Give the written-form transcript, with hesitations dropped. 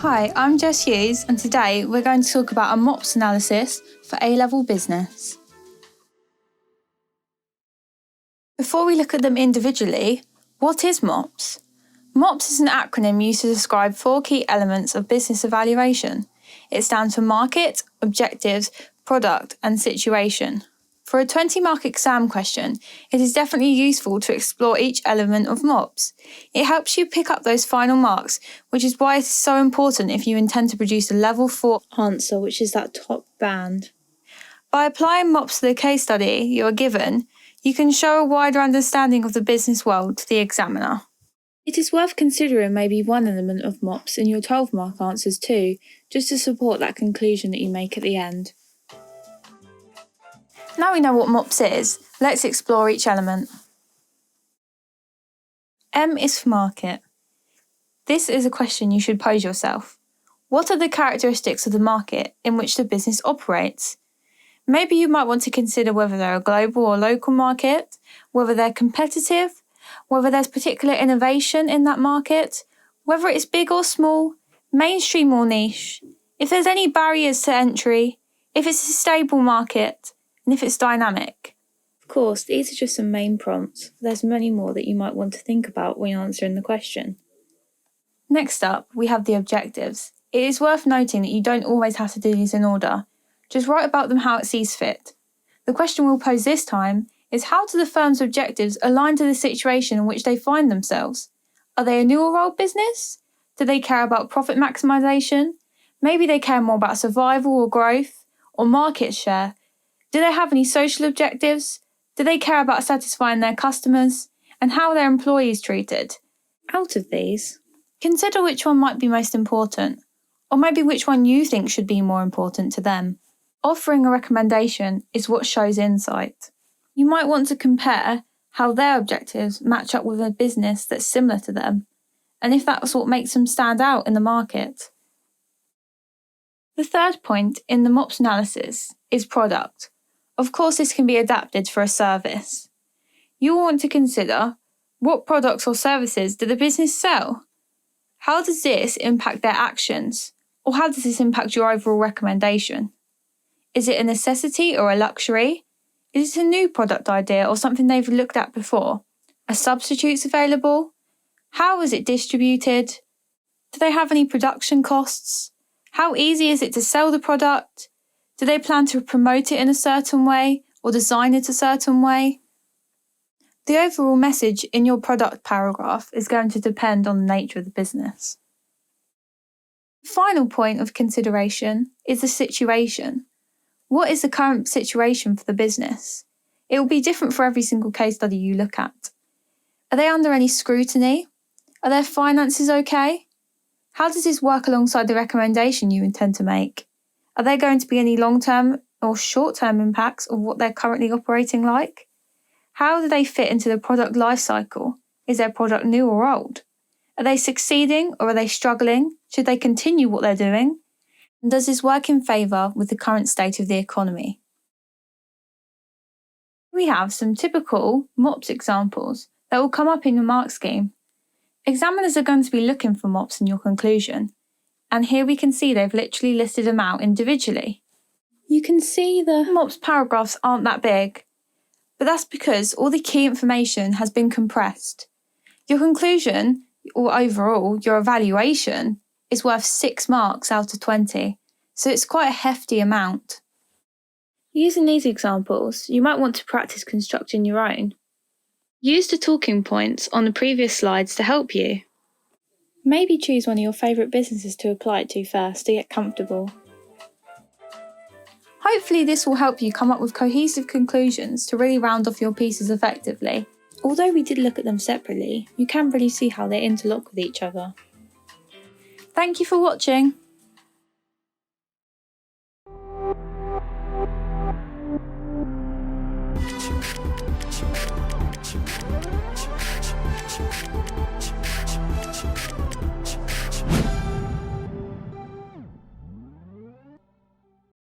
Hi, I'm Jess Hughes, and today we're going to talk about a MOPS analysis for A-level business. Before we look at them individually, what is MOPS? MOPS is an acronym used to describe 4 key elements of business evaluation. It stands for market, objectives, product, and situation. For a 20-mark exam question, it is definitely useful to explore each element of MOPS. It helps you pick up those final marks, which is why it is so important if you intend to produce a level 4 answer, which is that top band. By applying MOPS to the case study you are given, you can show a wider understanding of the business world to the examiner. It is worth considering maybe one element of MOPS in your 12-mark answers too, just to support that conclusion that you make at the end. Now we know what MOPS is, let's explore each element. M is for market. This is a question you should pose yourself. What are the characteristics of the market in which the business operates? Maybe you might want to consider whether they're a global or local market, whether they're competitive, whether there's particular innovation in that market, whether it's big or small, mainstream or niche, if there's any barriers to entry, if it's a stable market, and if it's dynamic. Of course, these are just some main prompts. There's many more that you might want to think about when answering the question. Next up, we have the objectives. It is worth noting that you don't always have to do these in order. Just write about them how it sees fit. The question we'll pose this time is, how do the firm's objectives align to the situation in which they find themselves? Are they a new or old business? Do they care about profit maximisation? Maybe they care more about survival or growth, or market share. Do they have any social objectives? Do they care about satisfying their customers? And how are their employees treated? Out of these, consider which one might be most important, or maybe which one you think should be more important to them. Offering a recommendation is what shows insight. You might want to compare how their objectives match up with a business that's similar to them, and if that's what makes them stand out in the market. The third point in the MOPS analysis is product. Of course, this can be adapted for a service. You will want to consider, what products or services do the business sell? How does this impact their actions? Or how does this impact your overall recommendation? Is it a necessity or a luxury? Is it a new product idea or something they've looked at before? Are substitutes available? How is it distributed? Do they have any production costs? How easy is it to sell the product? Do they plan to promote it in a certain way or design it a certain way? The overall message in your product paragraph is going to depend on the nature of the business. The final point of consideration is the situation. What is the current situation for the business? It will be different for every single case study you look at. Are they under any scrutiny? Are their finances okay? How does this work alongside the recommendation you intend to make? Are there going to be any long-term or short-term impacts of what they're currently operating like? How do they fit into the product life cycle? Is their product new or old? Are they succeeding or are they struggling? Should they continue what they're doing? And does this work in favour with the current state of the economy? We have some typical MOPS examples that will come up in your mark scheme. Examiners are going to be looking for MOPS in your conclusion, and here we can see they've literally listed them out individually. You can see the MOPS paragraphs aren't that big, but that's because all the key information has been compressed. Your conclusion, or overall, your evaluation, is worth 6 marks out of 20, so it's quite a hefty amount. Using these examples, you might want to practice constructing your own. Use the talking points on the previous slides to help you. Maybe choose one of your favourite businesses to apply it to first to get comfortable. Hopefully this will help you come up with cohesive conclusions to really round off your pieces effectively. Although we did look at them separately, you can really see how they interlock with each other. Thank you for watching.